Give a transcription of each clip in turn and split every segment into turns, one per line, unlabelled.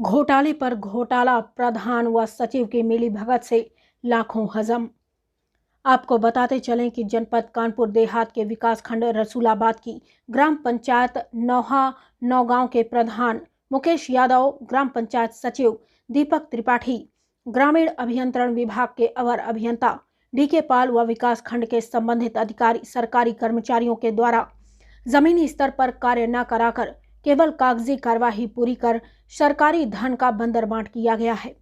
घोटाले पर घोटाला, प्रधान व सचिव की मिलीभगत से लाखों हजम। आपको बताते चलें कि जनपद कानपुर देहात के विकासखंड रसूलाबाद की ग्राम पंचायत नौहा नौगांव के प्रधान मुकेश यादव, ग्राम पंचायत सचिव दीपक त्रिपाठी, ग्रामीण अभियंत्रण विभाग के अवर अभियंता डीके पाल व विकासखंड के संबंधित अधिकारी सरकारी कर्मचारियों के द्वारा जमीनी स्तर पर कार्य न कराकर केवल कागजी कार्यवाही पूरी कर सरकारी धन का बंदरबांट किया गया है।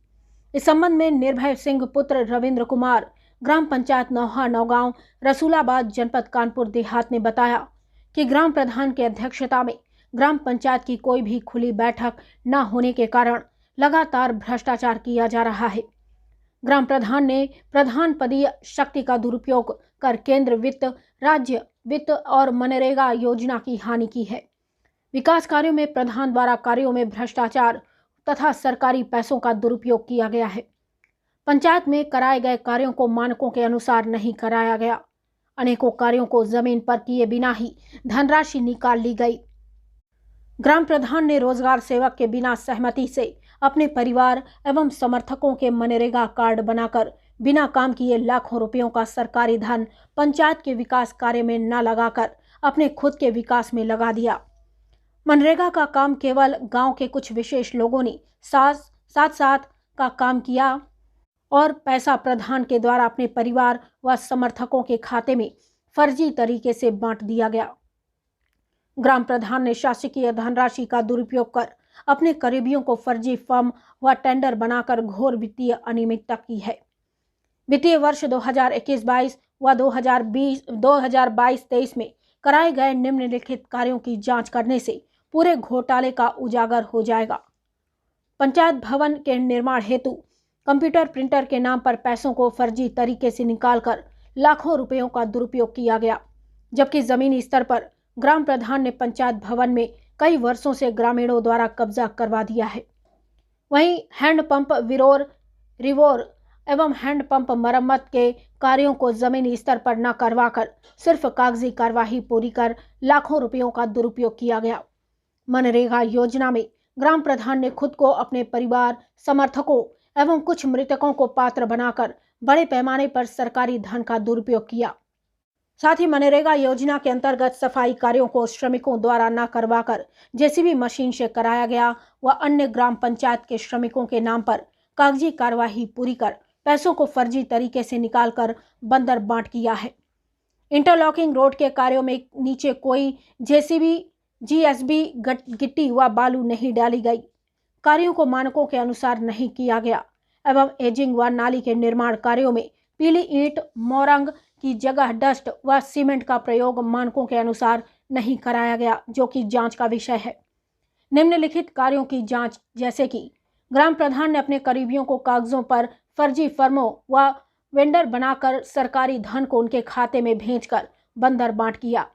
इस संबंध में निर्भय सिंह पुत्र रविंद्र कुमार, ग्राम पंचायत नौहा नौगांव रसूलाबाद जनपद कानपुर देहात ने बताया कि ग्राम प्रधान की अध्यक्षता में ग्राम पंचायत की कोई भी खुली बैठक न होने के कारण लगातार भ्रष्टाचार किया जा रहा है। ग्राम प्रधान ने प्रधान पदीय शक्ति का दुरुपयोग कर केंद्र वित्त, राज्य वित्त और मनरेगा योजना की हानि की है। विकास कार्यों में प्रधान द्वारा कार्यों में भ्रष्टाचार तथा सरकारी पैसों का दुरुपयोग किया गया है। पंचायत में कराए गए कार्यों को मानकों के अनुसार नहीं कराया गया। अनेकों कार्यों को जमीन पर किए बिना ही धनराशि निकाल ली गई। ग्राम प्रधान ने रोजगार सेवक के बिना सहमति से अपने परिवार एवं समर्थकों के मनरेगा कार्ड बनाकर बिना काम किए लाखों रुपयों का सरकारी धन पंचायत के विकास कार्य में न लगाकर अपने खुद के विकास में लगा दिया। मनरेगा का काम केवल गांव के कुछ विशेष लोगों ने साथ का काम किया और पैसा प्रधान के द्वारा अपने परिवार व समर्थकों के खाते में फर्जी तरीके से बांट दिया गया। ग्राम प्रधान ने शासकीय धनराशि का दुरुपयोग कर अपने करीबियों को फर्जी फॉर्म व टेंडर बनाकर घोर वित्तीय अनियमितता की है। वित्तीय वर्ष 2021-22 व 2022-23 में कराए गए निम्नलिखित कार्यों की जांच करने से पूरे घोटाले का उजागर हो जाएगा। पंचायत भवन के निर्माण हेतु कंप्यूटर प्रिंटर के नाम पर पैसों को फर्जी तरीके से निकालकर लाखों रुपयों का दुरुपयोग किया गया, जबकि जमीनी स्तर पर ग्राम प्रधान ने पंचायत भवन में कई वर्षों से ग्रामीणों द्वारा कब्जा करवा दिया है। वहीं हैंडपंप रिवोर एवं हैंडपंप मरम्मत के कार्यों को जमीनी स्तर पर न करवाकर सिर्फ कागजी कार्यवाही पूरी कर लाखों रुपयों का दुरुपयोग किया गया। मनरेगा योजना में ग्राम प्रधान ने खुद को, अपने परिवार, समर्थकों एवं कुछ मृतकों को पात्र बनाकर बड़े पैमाने पर सरकारी धन का दुरुपयोग किया। साथ ही मनरेगा योजना के अंतर्गत सफाई कार्यों को श्रमिकों द्वारा न करवाकर जेसीबी मशीन से कराया गया व अन्य ग्राम पंचायत के श्रमिकों के नाम पर कागजी कार्यवाही पूरी कर पैसों को फर्जी तरीके से निकालकर बंदर बांट किया है। इंटरलॉकिंग रोड के कार्यों में नीचे कोई जेसीबी, जीएसबी, गिट्टी व बालू नहीं डाली गई। कार्यों को मानकों के अनुसार नहीं किया गया एवं एजिंग व नाली के निर्माण कार्यों में पीली ईंट, मोरंग की जगह डस्ट व सीमेंट का प्रयोग मानकों के अनुसार नहीं कराया गया, जो कि जांच का विषय है। निम्नलिखित कार्यों की जांच, जैसे कि ग्राम प्रधान ने अपने करीबियों को कागजों पर फर्जी फर्मों व वेंडर बनाकर सरकारी धन को उनके खाते में भेजकर बंदर बांट किया।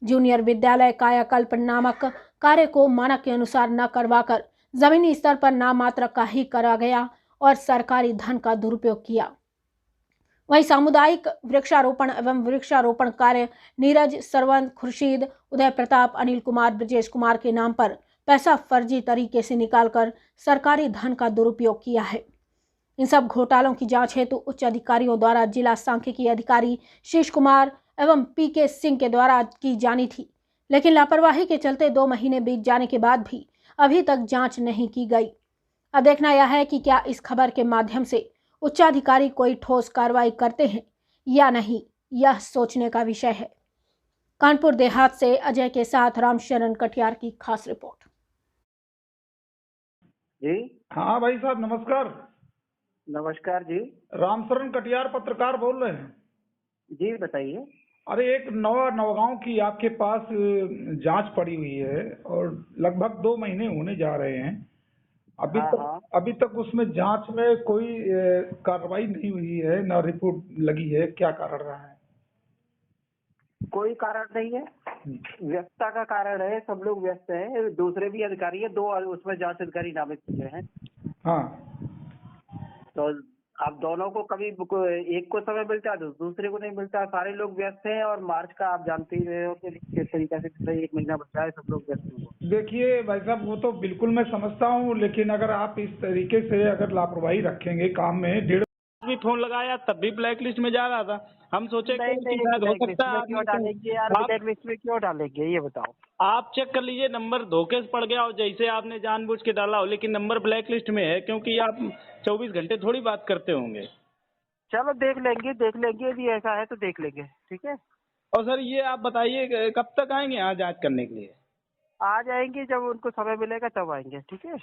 जूनियर विद्यालय कायाकल्प नामक कार्य को मानक के अनुसार न करवाकर जमीनी स्तर पर नामात्र का ही करा गया और सरकारी धन का दुरुपयोग किया। वहीं सामुदायिक वृक्षारोपण एवं वृक्षारोपण कार्य नीरज, सरवंत, खुर्शीद, उदय प्रताप, अनिल कुमार, ब्रजेश कुमार के नाम पर पैसा फर्जी तरीके से निकालकर सरकारी धन का दुरुपयोग किया है। इन सब घोटालों की जांच हेतु उच्च अधिकारियों द्वारा जिला सांख्यिकी अधिकारी शीश कुमार एवं पीके सिंह के द्वारा की जानी थी, लेकिन लापरवाही के चलते 2 महीने बीत जाने के बाद भी अभी तक जांच नहीं की गई। अब देखना यह है कि क्या इस खबर के माध्यम से उच्चाधिकारी कोई ठोस कार्रवाई करते हैं या नहीं, यह सोचने का विषय है। कानपुर देहात से अजय के साथ रामशरण कटियार की खास रिपोर्ट।
जी
हाँ भाई साहब, नमस्कार।
नमस्कार जी।
रामशरण कटियार पत्रकार बोल रहे हैं
जी बताइए।
अरे, एक नौगांव की आपके पास जांच पड़ी हुई है और लगभग 2 महीने होने जा रहे हैं। अभी तक उसमें जांच में कोई कार्रवाई नहीं हुई है, ना रिपोर्ट लगी है। क्या कारण रहा है?
कोई कारण नहीं है, व्यस्तता का कारण है। सब लोग व्यस्त हैं। दूसरे भी अधिकारी है, 2 उसमें जांच अधिकारी नामित किए हैं।
हाँ,
तो अब दोनों को कभी एक को समय मिलता है तो दूसरे को नहीं मिलता, सारे लोग व्यस्त हैं। और मार्च का आप जानते ही रहे हो कि किस तरीके से 1 महीना बचा है, सब लोग व्यस्त हैं।
देखिए भाई साहब, वो तो बिल्कुल मैं समझता हूँ, लेकिन अगर आप इस तरीके से अगर लापरवाही रखेंगे काम में, डेढ़
भी फोन लगाया तब भी ब्लैक लिस्ट में जा रहा था। हम सोचे
नहीं
कि
नहीं,
शायद हो
ब्लैक लिस्ट
सकता है
में क्यों डालेंगे यार,
आप
ब्लैक लिस्ट में क्यों डालेंगे ये बताओ।
आप चेक कर लीजिए, नंबर धोखे से पड़ गया हो, जैसे आपने जानबूझ के डाला हो, लेकिन नंबर ब्लैक लिस्ट में है, क्योंकि आप 24 घंटे थोड़ी बात करते होंगे।
चलो देख लेंगे, यदि ऐसा है तो देख लेंगे, ठीक है।
और सर ये आप बताइए कब तक आएंगे यहाँ जांच करने के लिए?
आ जाएंगे जब उनको समय मिलेगा तब आएंगे, ठीक है।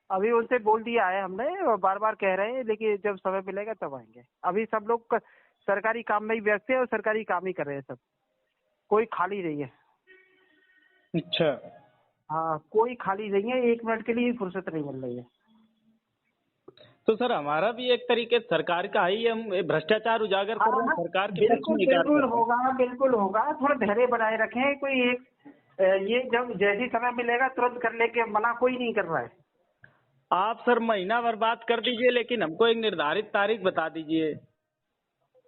अभी उनसे बोल दिया है हमने, और बार बार कह रहे हैं, लेकिन जब समय मिलेगा तब आएंगे। अभी सब लोग सरकारी काम में ही व्यस्त है और सरकारी काम ही कर रहे हैं सब, कोई खाली नहीं है।
अच्छा,
हाँ, कोई खाली नहीं है, 1 मिनट के लिए फुर्सत नहीं मिल रही है।
तो सर हमारा भी एक तरीके सरकार का ही, हम भ्रष्टाचार उजागर कर रहे हैं, सरकार के पक्ष में
बिल्कुल
कार्य कर
बिल्कुल
रहे हैं।
होगा, बिल्कुल होगा। थोड़ा धैर्य बनाए रखें। कोई एक ये जब जैसी समय मिलेगा तुरंत कर लेके मना कोई नहीं कर रहा है।
आप सर महीना भर बात कर दीजिए, लेकिन हमको एक निर्धारित तारीख बता दीजिए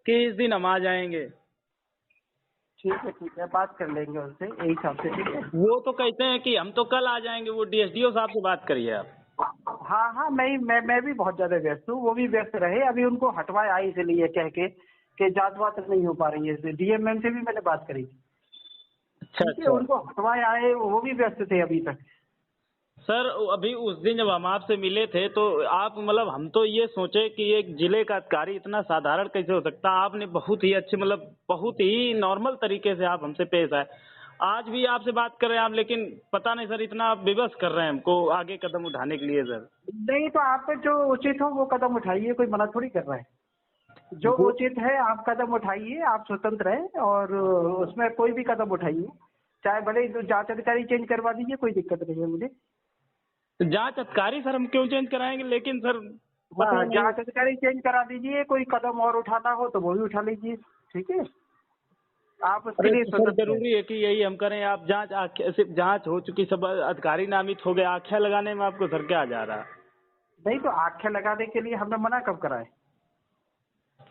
कि इस दिन हम आ जाएंगे।
ठीक है, बात कर लेंगे उनसे यही हिसाब से, ठीक है।
वो तो कहते हैं कि हम तो कल आ जाएंगे, वो डीएसडीओ साहब से बात करिए आप।
हाँ, मैं भी बहुत ज्यादा व्यस्त हूँ, वो भी व्यस्त रहे। अभी उनको हटवाया इसलिए कह के कि जांच वाच नहीं हो पा रही है। डीएम मैम से भी मैंने बात करी,
अच्छा
ठीक है।
अच्छा
उनको हटवाया है, वो भी व्यस्त थे अभी तक।
सर, अभी उस दिन जब हम आपसे मिले थे तो आप मतलब हम तो ये सोचे कि एक जिले का अधिकारी इतना साधारण कैसे हो सकता है। आपने बहुत ही अच्छे मतलब बहुत ही नॉर्मल तरीके से आप हमसे पेश आए। आज भी आपसे बात कर रहे हैं आप, लेकिन पता नहीं सर इतना आप विवश कर रहे हैं हमको आगे कदम उठाने के लिए सर।
नहीं तो आप जो उचित हो वो कदम उठाइए, कोई मना थोड़ी कर रहा है। जो उचित है आप कदम उठाइए, आप स्वतंत्र हैं और उसमें कोई भी कदम उठाइए, चाहे भले ही जांच अधिकारी चेंज करवा दीजिए, कोई दिक्कत नहीं है मुझे।
तो जांच अधिकारी सर हम क्यों चेंज कराएंगे, लेकिन सर पता
हाँ,
नहीं।
जांच अधिकारी चेंज करा दीजिए, कोई कदम और उठाना हो तो वो भी उठा लीजिए, ठीक है। आप उसके
अरे
लिए
तो सर
स्वतंत्र हैं।
जरूरी है कि यही हम करें? आप सिर्फ जांच हो चुकी, सब अधिकारी नामित हो गए, आख्या लगाने में आपको सर क्या जा रहा है?
नहीं तो आख्या लगाने के लिए हमने मना कब करा है?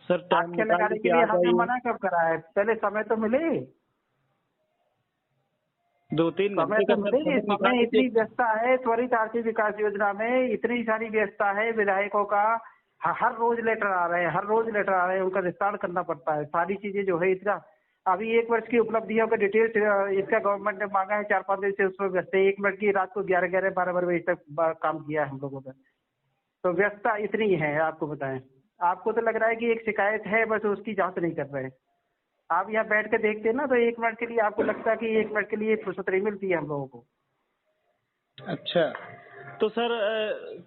सर टाइम
आख्या
निकाल
लगाने के
के
लिए
आ
हमने
जाइए,
मना कब करा है? पहले समय तो मिले,
2-3
समय
घंटे
तो
का
मिले।
समय निकाल
समय इतनी
लीजिए।
व्यस्तता है, त्वरित आर्थिक विकास योजना में इतनी सारी व्यस्तता है विधायकों का। हर रोज लेटर आ रहे हैं, उनका विस्तार करना पड़ता है। सारी चीजें जो है इतना, अभी 1 वर्ष की उपलब्धियों का डिटेल्स इसका गवर्नमेंट ने मांगा है, 4-5 दिन से उसमें व्यस्त है। 1 मिनट की रात को 11-11, 12 बजे तक काम किया है हम लोगों ने। तो व्यस्तता इतनी है, आपको बताएं। आपको तो लग रहा है कि एक शिकायत है, बस उसकी जांच नहीं कर रहे हैं। आप यहाँ बैठ के देखते हैं ना, तो 1 मिनट के लिए आपको लगता है कि 1 मिनट के लिए फुर्सत नहीं मिलती है हम लोगों को।
अच्छा, तो सर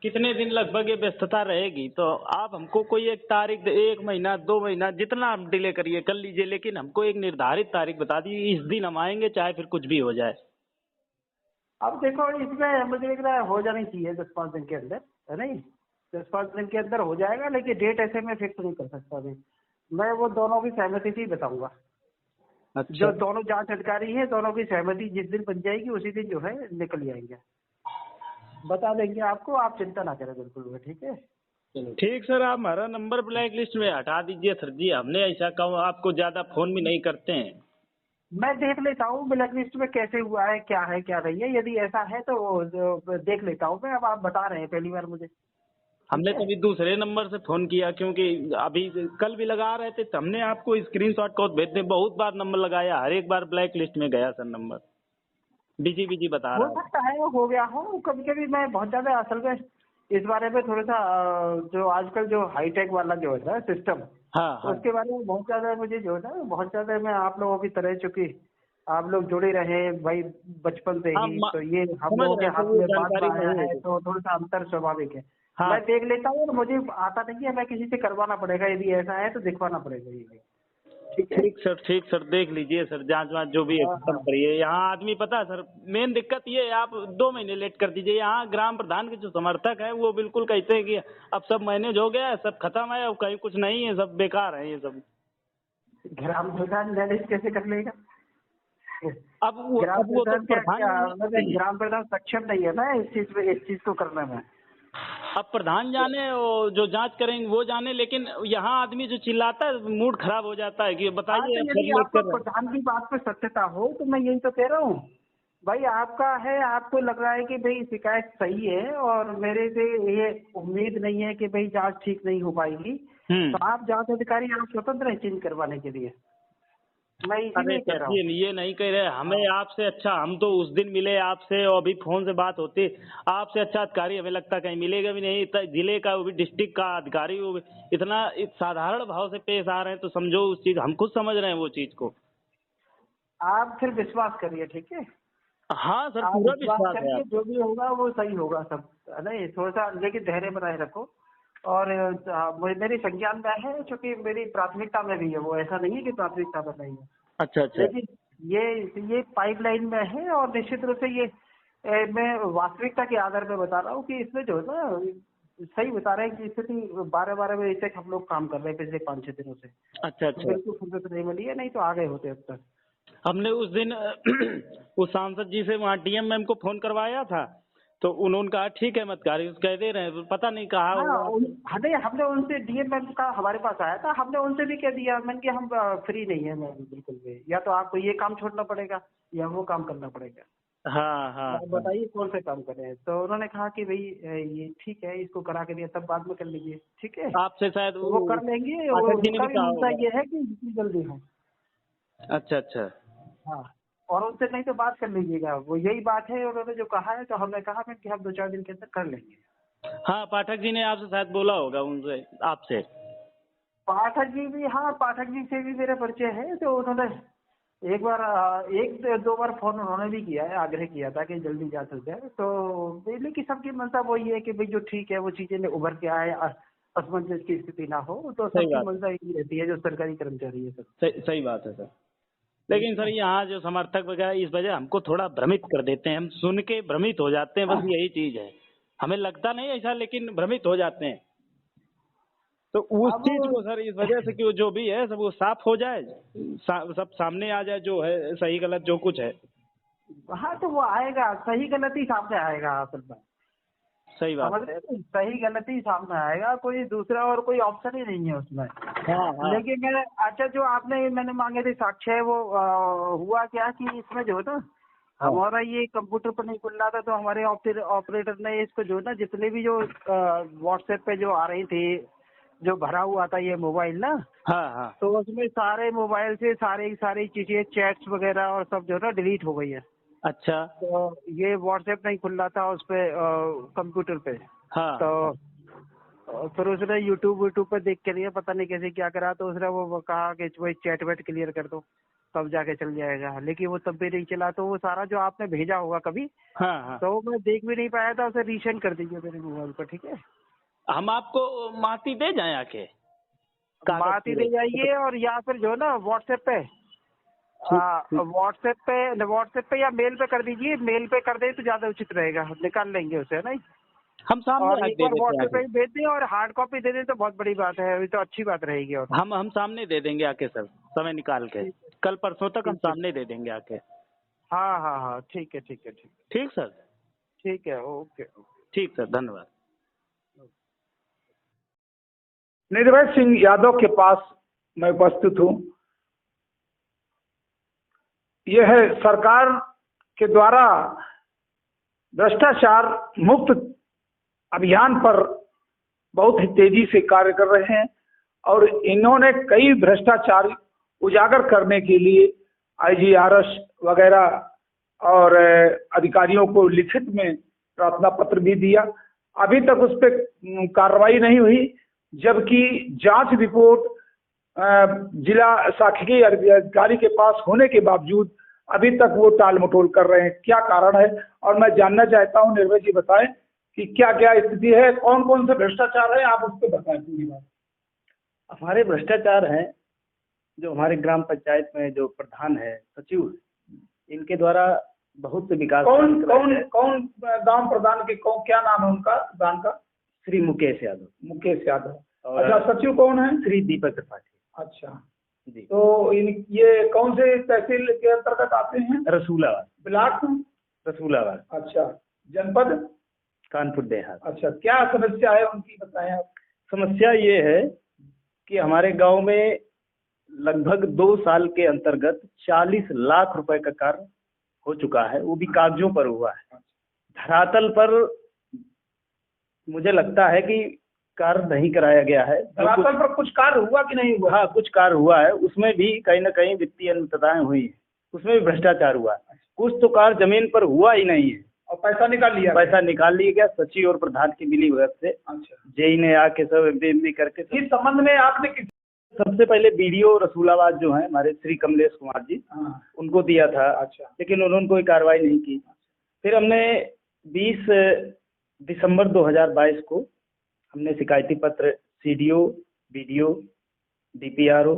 कितने दिन लगभग ये व्यस्तता रहेगी? तो आप हमको कोई एक तारीख, 1 महीना 2 महीना जितना आप डिले करिए कर लीजिए, लेकिन हमको एक निर्धारित तारीख बता दीजिए, इस दिन हम आएंगे चाहे फिर कुछ भी हो जाए।
अब देखो, इसमें मुझे लग रहा है हो जानी चाहिए 10-5 दिन के अंदर, है नहीं? 10-5 दिन के अंदर हो जाएगा, लेकिन डेट ऐसे मैं फिक्स नहीं कर सकता अभी। मैं वो दोनों की सहमति से ही बताऊंगा।
अच्छा,
जो दोनों जांच अधिकारी है, दोनों की सहमति जिस दिन बन जाएगी उसी दिन जो है निकल ही आएंगे, बता देंगे आपको। आप चिंता ना करें बिल्कुल भी, ठीक है।
ठीक सर, आप हमारा नंबर ब्लैक लिस्ट में हटा दीजिए सर जी। हमने ऐसा कहा, आपको ज्यादा फोन भी नहीं करते हैं।
मैं देख लेता हूँ ब्लैक लिस्ट में कैसे हुआ है क्या नहीं है। यदि ऐसा है तो देख लेता हूँ मैं। अब आप बता रहे हैं पहली बार मुझे।
हमने कभी दूसरे नंबर से फोन किया, क्योंकि अभी कल भी लगा रहे थे तो हमने आपको स्क्रीनशॉट कोड भेज दे, बहुत बार नंबर लगाया, हर एक बार ब्लैक लिस्ट में गया सर नंबर, बिजी बता
हो
रहा है।
सकता है वो हो गया हो। कभी कभी मैं बहुत ज्यादा असल में इस बारे में थोड़ा सा जो आजकल जो हाईटेक वाला जो है ना सिस्टम,
हाँ हाँ
उसके बारे में बहुत ज्यादा मुझे जो है ना, बहुत ज्यादा मैं आप लोगों की तरह, चूंकि आप लोग जुड़े रहे भाई बचपन से
हाँ,
ही, तो ये हम
समझ
लोगों के
रहे हैं
हाथ
सर, वो
में बात
जानकारी
आया
नहीं
है,
है।
तो थोड़ा सा अंतर स्वाभाविक है।
हाँ
मैं देख लेता हूँ, और मुझे आता नहीं है, मैं किसी से करवाना पड़ेगा। यदि ऐसा है तो दिखवाना पड़ेगा ये, ठीक है।
ठीक सर, देख लीजिए सर, जांच वांच जो भी है
हाँ
खत्म
हाँ,
करिए। यहाँ आदमी पता है सर, मेन दिक्कत ये है, आप 2 महीने लेट कर दीजिए। यहाँ ग्राम प्रधान के जो समर्थक है वो बिल्कुल कहते हैं कि अब सब मैनेज हो गया है, सब खत्म है, अब कहीं कुछ नहीं है, सब बेकार है ये सब।
ग्राम प्रधान मैनेज कैसे कर लेगा?
अब वो तो
ग्राम प्रधान
प्रधान
मतलब ग्राम प्रधान सक्षम नहीं है ना इस चीज को करने में।
अब प्रधान जाने और जो जांच करेंगे वो जाने, लेकिन यहाँ आदमी जो चिल्लाता है मूड खराब हो जाता है कि
हाँ,
बताइए
तो
आप
यदि
सब लोग
आपको
कर रहे हैं।
प्रधान की बात पे सत्यता हो तो मैं यही तो कह रहा हूँ भाई, आपका है, आपको लग रहा है कि भाई शिकायत सही है और मेरे से ये उम्मीद नहीं है कि भाई जांच ठीक नहीं हो पाएगी, तो आप जांच अधिकारी आप स्वतंत्र हैं चेंज करवाने के लिए, मैं
अरे
इसीलिए कह
सर
रहा हूँ।
ये नहीं कह रहे, हमें आपसे अच्छा, हम तो उस दिन मिले आपसे और अभी फोन से बात होती, आपसे अच्छा अधिकारी हमें लगता कहीं मिलेगा भी नहीं। इतना जिले का, वो भी डिस्ट्रिक्ट का अधिकारी, वो भी इतना साधारण भाव से पेश आ रहे हैं, तो समझो उस चीज, हम खुद समझ रहे हैं वो चीज को।
आप फिर विश्वास करिए, ठीक है,
हाँ सर,
आप
पूरा
विश्वास
विश्वास है
करिए,
आप।
जो भी होगा वो सही होगा सब। नहीं, थोड़ा सा लेकिन धैर्य बनाए रखो और मेरी संज्ञान में है, क्योंकि मेरी प्राथमिकता में भी है, वो ऐसा नहीं है कि प्राथमिकता में नहीं है,
अच्छा अच्छा।
लेकिन ये पाइपलाइन में है और निश्चित रूप से ये मैं वास्तविकता के आधार पर बता रहा हूँ कि इसमें जो है ना, सही बता रहे हैं कि स्थिति 12-12 बजे तक हम लोग काम कर रहे हैं पिछले 5-6 दिनों से,
अच्छा
तो
अच्छा।
बिल्कुल फुर्सत नहीं मिली है, नहीं तो आ गए होते अब तक।
हमने उस दिन उस सांसद जी से वहाँ डीएम मैम को फोन करवाया था, तो उन्होंने कहा ठीक है, मत कार्य कह दे रहे हैं, पता नहीं कहा
हाँ,
होगा।
हमने उनसे डीएम मैम का हमारे पास आया था, हमने उनसे भी कह दिया मैंने कि हम फ्री नहीं है मैम बिल्कुल भी, या तो आपको ये काम छोड़ना पड़ेगा या वो काम करना पड़ेगा,
हाँ हाँ
आप बताइए कौन से काम करें। तो उन्होंने कहा कि भाई ये ठीक है, इसको करा के दिया, तब बाद में कर लीजिए, ठीक है,
आपसे शायद
तो वो कर लेंगे,
पाठक जी ने
उनका
भी
भी
कहा
मंशा
होगा।
ये है कि जितनी जल्दी हो।
अच्छा अच्छा।
हाँ, और उनसे नहीं तो बात कर लीजिएगा, वो यही बात है, उन्होंने जो कहा है, तो हमने कहा कि हम 2-4 दिन के अंदर कर लेंगे।
हाँ, पाठक जी ने आपसे शायद बोला होगा, उनसे आपसे।
पाठक जी भी, हाँ, पाठक जी से भी मेरा परिचय है, तो उन्होंने एक बार 1-2 बार फोन उन्होंने भी किया है, आग्रह किया था कि जल्दी जांच हो जाए, तो बिजली की सबकी मंशा वही है कि भाई जो ठीक है वो चीजें में उभर के आए, असमंजस की स्थिति ना हो, तो
सही
सबकी
बात है।
मंशा यही रहती है जो सरकारी कर्मचारी है सब।
सही बात है सर। लेकिन सर यहाँ जो समर्थक वगैरह इस वजह हमको थोड़ा भ्रमित कर देते हैं, हम सुन के भ्रमित हो जाते हैं, बस यही चीज है। हमें लगता नहीं ऐसा, लेकिन भ्रमित हो जाते हैं। तो उस
अब
चीज को सर इस वजह से कि वो जो भी है सब वो साफ हो जाए, सब सामने आ जाए, जो है सही गलत जो कुछ है।
हाँ, तो वो आएगा, सही गलती सामने आएगा, असल में
सही बात
समझ
है।
रहे हैं, सही गलती सामने आएगा, कोई दूसरा और कोई ऑप्शन ही नहीं है उसमें।
हाँ हाँ।
लेकिन मैं, अच्छा, जो मैंने मांगे थे साक्ष्य, वो हुआ क्या कि इसमें जो है ना, हमारा ये कंप्यूटर पर नहीं खुल रहा था, तो हमारे ऑपरेटर ने इसको जो है ना, जितने भी जो व्हाट्सएप पे जो आ रही थी, जो भरा हुआ था ये मोबाइल ना,
हाँ हाँ।
तो उसमें सारे मोबाइल से सारी चीजें, चैट्स वगैरह और सब जो है ना डिलीट हो गई है।
अच्छा।
तो ये व्हाट्सएप नहीं खुल रहा था उस पे, कंप्यूटर पे।
हाँ।
तो फिर उसने यूट्यूब पे देख के लिया, पता नहीं कैसे क्या करा, तो उसने वो कहा कि वही चैट वेट क्लियर कर दो तब जाके चल जाएगा, लेकिन वो तब भी नहीं चला। तो वो सारा जो आपने भेजा होगा कभी,
हाँ हाँ।
तो मैं देख भी नहीं पाया था, उसे रीसेंड कर दीजिए मेरे मोबाइल पर, ठीक है।
हम आपको माती दे जाएं आके, कागज
बात ही
पूरे।
दे जाइए, और या फिर जो है ना व्हाट्सएप पे, व्हाट्सएप पे या मेल पे कर दीजिए, मेल पे कर दे तो ज्यादा उचित रहेगा, निकाल लेंगे उसे, नहीं।
हम सामने
और
आके
एक
दे
बार
देते हैं
व्हाट्सएप पे
आके।
भेज दें और हार्ड कॉपी दे दें तो बहुत बड़ी बात है, अभी तो अच्छी बात रहेगी। और
हम सामने दे देंगे आके सर, समय निकाल के। कल परसों तक हम
ठीक है।
सामने दे देंगे आके।
हाँ हाँ हाँ, ठीक है, ठीक है, ठीक है,
ठीक सर।
ठीक है, ओके।
ठीक सर, धन्यवाद।
निर्भय सिंह यादव के पास मैं उपस्थित हूँ। यह है सरकार के द्वारा भ्रष्टाचार मुक्त अभियान पर बहुत ही तेजी से कार्य कर रहे हैं, और इन्होंने कई भ्रष्टाचार उजागर करने के लिए IGRS वगैरह और अधिकारियों को लिखित में प्रार्थना पत्र भी दिया। अभी तक उस पर कार्रवाई नहीं हुई, जबकि जांच रिपोर्ट जिला शासकीय अधिकारी के पास होने के बावजूद अभी तक वो टाल मटोल कर रहे हैं। क्या कारण है? और मैं जानना चाहता हूं, निर्भय जी बताएं कि क्या क्या स्थिति है, कौन कौन से भ्रष्टाचार है, आप उस पर बताएं पूरी बात।
हमारे भ्रष्टाचार हैं, जो हमारे ग्राम पंचायत में जो प्रधान है, सचिव, इनके द्वारा बहुत से विकास।
कौन गांव प्रधान के क्या नाम है उनका, प्रधान का?
श्री मुकेश यादव।
मुकेश यादव। अच्छा, सचिव कौन है?
श्री दीपक त्रिपाठी।
अच्छा
जी।
तो ये कौन से तहसील के अंतर्गत आते हैं?
रसूलाबाद।
ब्लॉक?
रसूलाबाद।
अच्छा, जनपद?
कानपुर देहात।
अच्छा, क्या समस्या है उनकी, बताएं आप।
समस्या ये है कि हमारे गांव में लगभग 2 साल के अंतर्गत 40 लाख रुपए का कार्य हो चुका है, वो भी कागजों पर हुआ है। धरातल पर मुझे लगता है कि कार्य नहीं कराया गया है।
धरातल पर कुछ कार्य हुआ कि नहीं हुआ?
हाँ, कुछ कार्य हुआ है, उसमें भी कहीं ना कहीं वित्तीय अनियमितताएं हुई है, उसमें भी भ्रष्टाचार हुआ है। कुछ तो कार्य जमीन पर हुआ ही नहीं है
और पैसा निकाल लिया?
पैसा निकाल लिया गया सचिव और प्रधान की मिली भगत से।
अच्छा,
जेई ने आके सब एमपी करके
इस संबंध में आपने
सबसे पहले बीडीओ रसूलाबाद जो है हमारे श्री कमलेश कुमार जी, उनको दिया था।
अच्छा,
लेकिन उन्होंने कोई कार्रवाई नहीं की। फिर हमने 20 दिसंबर 2022 को हमने शिकायती पत्र सीडीओ, बीडीओ, डीपीआरओ,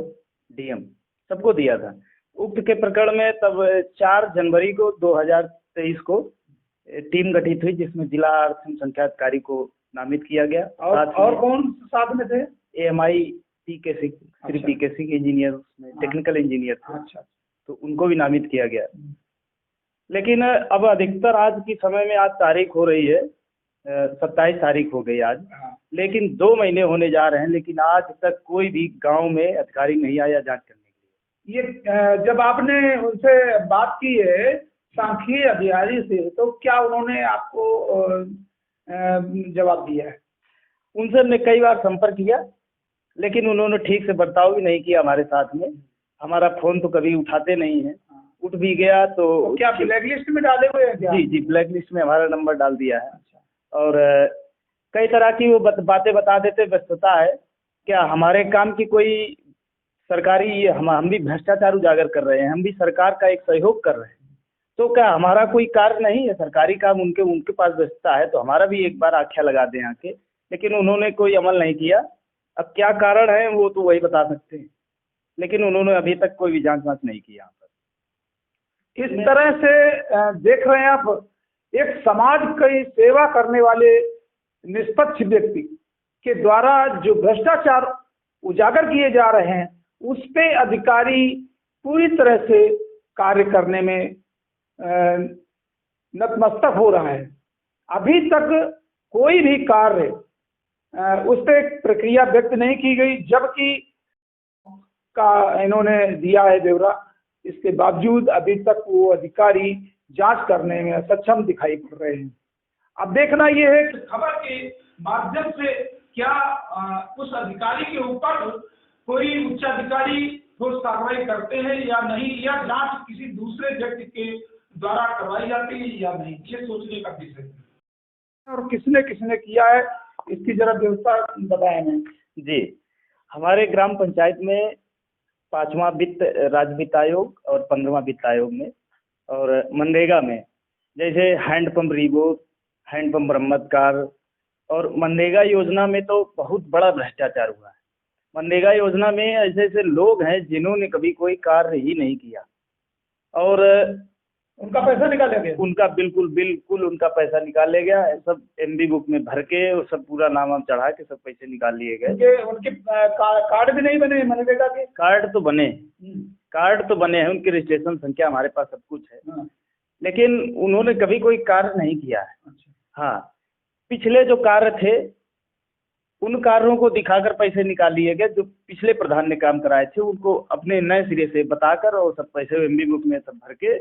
डीएम सबको दिया था उक्त के प्रकरण में। तब 4 जनवरी को 2023 को टीम गठित हुई जिसमें जिला अर्थ संख्या अधिकारी को नामित किया गया।
और कौन साथ में थे?
AMI पीके सिंह, श्री पीके सिंह इंजीनियर, उसमें टेक्निकल इंजीनियर थे।
अच्छा,
तो उनको भी नामित किया गया। लेकिन अब अधिकतर आज की समय में, आज तारीख हो रही है 27 तारीख हो गई आज, लेकिन 2 महीने होने जा रहे हैं, लेकिन आज तक कोई भी गांव में अधिकारी नहीं आया जांच करने के लिए।
ये जब आपने उनसे बात की है सांख्यिकी अधिकारी से, तो क्या उन्होंने आपको जवाब दिया है?
उनसे हमने कई बार संपर्क किया, लेकिन उन्होंने ठीक से बर्ताव भी नहीं किया हमारे साथ में। हमारा फोन तो कभी उठाते नहीं है, उठ भी गया तो
क्या ब्लैक लिस्ट में डाले हुए हैं क्या?
जी, ब्लैक लिस्ट में हमारा नंबर डाल दिया है। और कई तरह की वो बातें बता देते, व्यस्तता है। क्या हमारे काम की कोई सरकारी, हम भी भ्रष्टाचार उजागर कर रहे हैं, हम भी सरकार का एक सहयोग कर रहे हैं, तो क्या हमारा कोई कार्य नहीं है? सरकारी काम उनके पास व्यस्तता है, तो हमारा भी एक बार आख्या लगा दें आके। लेकिन उन्होंने कोई अमल नहीं किया। अब क्या कारण है वो तो वही बता सकते हैं, लेकिन उन्होंने अभी तक कोई भी जांच नहीं की यहाँ पर।
इस तरह से देख रहे हैं आप, एक समाज की सेवा करने वाले निष्पक्ष व्यक्ति के द्वारा जो भ्रष्टाचार उजागर किए जा रहे हैं, उस पे अधिकारी पूरी तरह से कार्य करने में नतमस्तक हो रहा है। अभी तक कोई भी कार्य उस पर एक प्रक्रिया व्यक्त नहीं की गई, जबकि का इन्होंने दिया है ब्यौरा। इसके बावजूद अभी तक वो अधिकारी जांच करने में सक्षम दिखाई पड़ रहे हैं। अब देखना ये है कि खबर के माध्यम से क्या उस अधिकारी के ऊपर कोई उच्च अधिकारी ठोस कार्रवाई करते हैं या नहीं, या जांच किसी दूसरे व्यक्ति के द्वारा करवाई जाती है या नहीं, ये सोचने का विषय है। और किसने किया है, इसकी जरा व्यवस्था बताएं हमें।
जी, हमारे ग्राम पंचायत में 5वां वित्त राज्य वित्त आयोग और 15वां वित्त आयोग में और मनरेगा में, जैसे हैंडपंप रिबोट, हैंडपंप मरम्मत कार्य, और मनरेगा योजना में तो बहुत बड़ा भ्रष्टाचार हुआ है। मनरेगा योजना में ऐसे ऐसे लोग हैं जिन्होंने कभी कोई कार्य ही नहीं किया और
उनका पैसा निकाला गया।
उनका बिल्कुल उनका पैसा निकाल ले गया। सब MB बुक में भर के और सब पूरा नाम चढ़ा के सब पैसे निकाल लिए गए।
उनके कार्ड भी नहीं बने मनरेगा के?
कार्ड तो बने हैं, उनकी रजिस्ट्रेशन संख्या हमारे पास सब कुछ है, लेकिन उन्होंने कभी कोई कार्य नहीं किया है। हाँ, पिछले जो कार्य थे उन कार्यों को दिखाकर पैसे निकाल लिए गए। जो पिछले प्रधान ने काम कराए थे उनको अपने नए सिरे से बताकर और सब पैसे MB बुक में सब भर के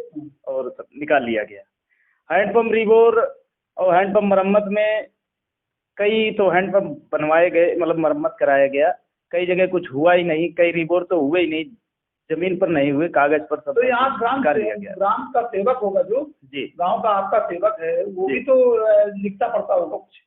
और सब निकाल लिया गया। हैंडपंप रिबोर और हैंडपंप मरम्मत में कई तो हैंडपंप बनवाए गए, मतलब मरम्मत कराया गया। कई जगह कुछ हुआ ही नहीं, कई रिबोर तो हुए ही नहीं, जमीन पर नहीं हुए, कागज पर सब।
तो यहाँ ग्राम का सेवक होगा जो
जी
गांव का आपका सेवक है, वो भी तो लिखता पढ़ता होगा कुछ?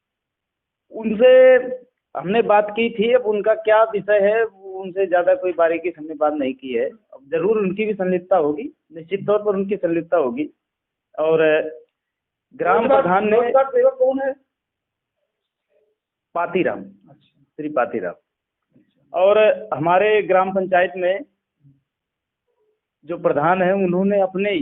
उनसे हमने बात की थी, अब उनका क्या विषय है उनसे ज्यादा कोई बारीकी से हमने बात नहीं की है। अब जरूर उनकी भी संलिप्तता होगी, निश्चित तौर पर उनकी संलिप्तता होगी। और ग्राम प्रधान ने,
सेवक कौन है?
पातीराम, श्री पातीराम। और हमारे ग्राम पंचायत में जो प्रधान है उन्होंने अपने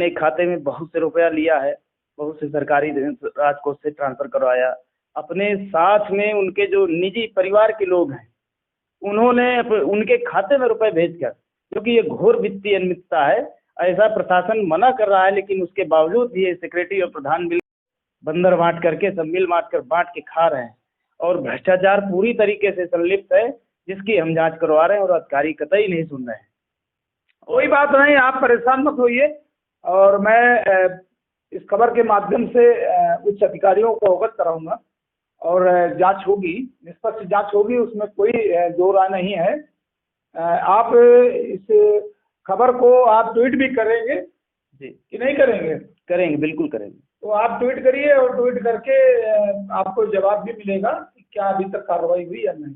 खाते में बहुत से रुपया लिया है, बहुत से सरकारी राजकोष से ट्रांसफर करवाया। अपने साथ में उनके जो निजी परिवार के लोग हैं उन्होंने उनके खाते में रुपए भेजकर, क्योंकि ये घोर वित्तीय अनियमितता है। ऐसा प्रशासन मना कर रहा है, लेकिन उसके बावजूद भी ये सेक्रेटरी और प्रधान मिल बंदर बांट करके सब मिल बांट के खा रहे हैं और भ्रष्टाचार पूरी तरीके से संलिप्त है, जिसकी हम जांच करवा रहे हैं और अधिकारी कतई नहीं सुन रहे हैं।
कोई बात नहीं, आप परेशान मत होइए और मैं इस खबर के माध्यम से उच्च अधिकारियों को अवगत कराऊंगा और जांच होगी, निष्पक्ष जांच होगी, उसमें कोई दो राय नहीं है। आप इस खबर को आप ट्वीट भी करेंगे
जी
कि नहीं करेंगे?
करेंगे, बिल्कुल करेंगे।
तो आप ट्वीट करिए और ट्वीट करके आपको जवाब भी मिलेगा कि क्या अभी तक कार्रवाई हुई या नहीं।